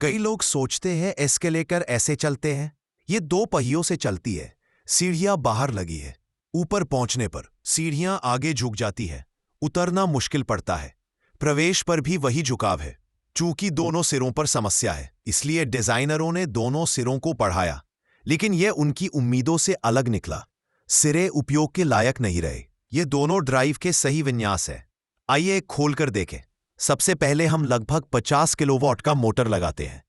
कई लोग सोचते हैं एस्केलेटर ऐसे चलते हैं। ये दो पहियों से चलती है। सीढ़ियां बाहर लगी है। ऊपर पहुंचने पर सीढ़ियां आगे झुक जाती है। उतरना मुश्किल पड़ता है। प्रवेश पर भी वही झुकाव है। चूंकि दोनों सिरों पर समस्या है, इसलिए डिजाइनरों ने दोनों सिरों को बढ़ाया, लेकिन यह उनकी उम्मीदों से अलग निकला। सिरे उपयोग के लायक नहीं रहे। ये दोनों ड्राइव के सही विन्यास है। आइए एक खोलकर देखें। सबसे पहले हम लगभग 50 किलोवाट का मोटर लगाते हैं।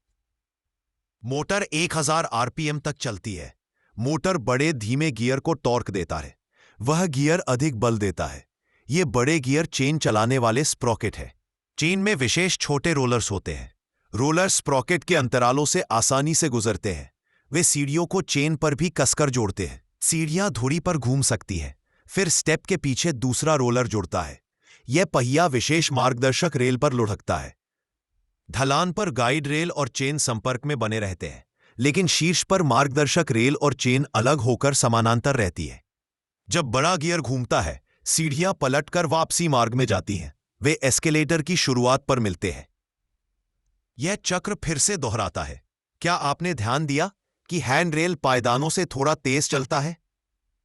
मोटर 1000 आरपीएम तक चलती है। मोटर बड़े धीमे गियर को टॉर्क देता है। वह गियर अधिक बल देता है। ये बड़े गियर चेन चलाने वाले स्प्रॉकेट है। चेन में विशेष छोटे रोलर्स होते हैं। रोलर स्प्रॉकेट के अंतरालों से आसानी से गुजरते हैं। वे सीढ़ियों को चेन पर भी कसकर जोड़ते हैं। सीढ़ियां धुरी पर घूम सकती है। फिर स्टेप के पीछे दूसरा रोलर जुड़ता है। यह पहिया विशेष मार्गदर्शक रेल पर लुढ़कता है। ढलान पर गाइड रेल और चेन संपर्क में बने रहते हैं, लेकिन शीर्ष पर मार्गदर्शक रेल और चेन अलग होकर समानांतर रहती है। जब बड़ा गियर घूमता है, सीढ़ियां पलटकर वापसी मार्ग में जाती हैं। वे एस्केलेटर की शुरुआत पर मिलते हैं। यह चक्र फिर से दोहराता है। क्या आपने ध्यान दिया कि हैंड रेल पायदानों से थोड़ा तेज चलता है?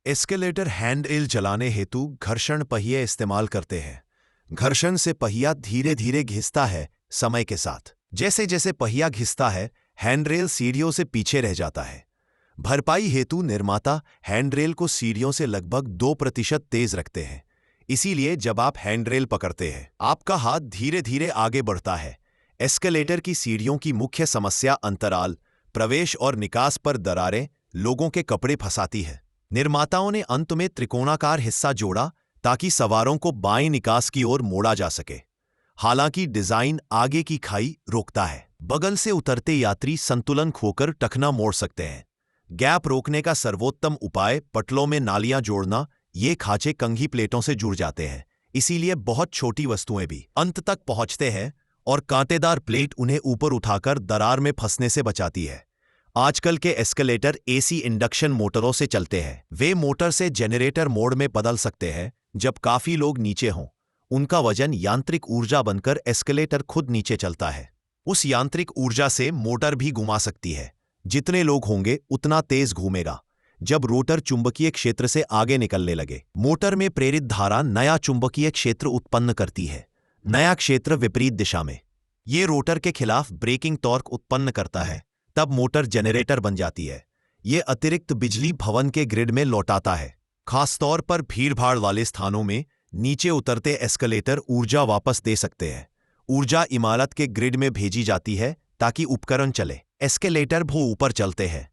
एस्केलेटर हैंड रेल चलाने हेतु घर्षण पहिए इस्तेमाल करते हैं। घर्षण से पहिया धीरे धीरे घिसता है। समय के साथ जैसे जैसे पहिया घिसता है, हैंडरेल सीढ़ियों से पीछे रह जाता है। भरपाई हेतु निर्माता हैंडरेल को सीढ़ियों से लगभग 2% तेज रखते हैं। इसीलिए जब आप हैंडरेल पकड़ते हैं, आपका हाथ धीरे धीरे आगे बढ़ता है। एस्केलेटर की सीढ़ियों की मुख्य समस्या अंतराल, प्रवेश और निकास पर दरारें, लोगों के कपड़े फंसाती है। निर्माताओं ने अंत में त्रिकोणाकार हिस्सा जोड़ा ताकि सवारों को बाएं निकास की ओर मोड़ा जा सके। हालांकि डिजाइन आगे की खाई रोकता है। बगल से उतरते यात्री संतुलन खोकर टखना मोड़ सकते हैं। गैप रोकने का सर्वोत्तम उपाय पटलों में नालियां जोड़ना। ये खांचे कंघी प्लेटों से जुड़ जाते हैं, इसीलिए बहुत छोटी वस्तुएं भी अंत तक पहुंचते हैं और कांटेदार प्लेट उन्हें ऊपर उठाकर दरार में फंसने से बचाती है। आजकल के एस्केलेटर एसी इंडक्शन मोटरों से चलते हैं। वे मोटर से जनरेटर मोड में बदल सकते हैं। जब काफी लोग नीचे हों, उनका वजन यांत्रिक ऊर्जा बनकर एस्केलेटर खुद नीचे चलता है। उस यांत्रिक ऊर्जा से मोटर भी घुमा सकती है। जितने लोग होंगे उतना तेज घूमेगा। जब रोटर चुंबकीय क्षेत्र से आगे निकलने लगे, मोटर में प्रेरित धारा नया चुंबकीय क्षेत्र उत्पन्न करती है। नया क्षेत्र विपरीत दिशा में। ये रोटर के खिलाफ ब्रेकिंग टॉर्क उत्पन्न करता है। तब मोटर जनरेटर बन जाती है। ये अतिरिक्त बिजली भवन के ग्रिड में लौटाता है। खासतौर पर भीड़भाड़ वाले स्थानों में नीचे उतरते एस्केलेटर ऊर्जा वापस दे सकते हैं। ऊर्जा इमारत के ग्रिड में भेजी जाती है ताकि उपकरण चले। एस्केलेटर भू ऊपर चलते हैं।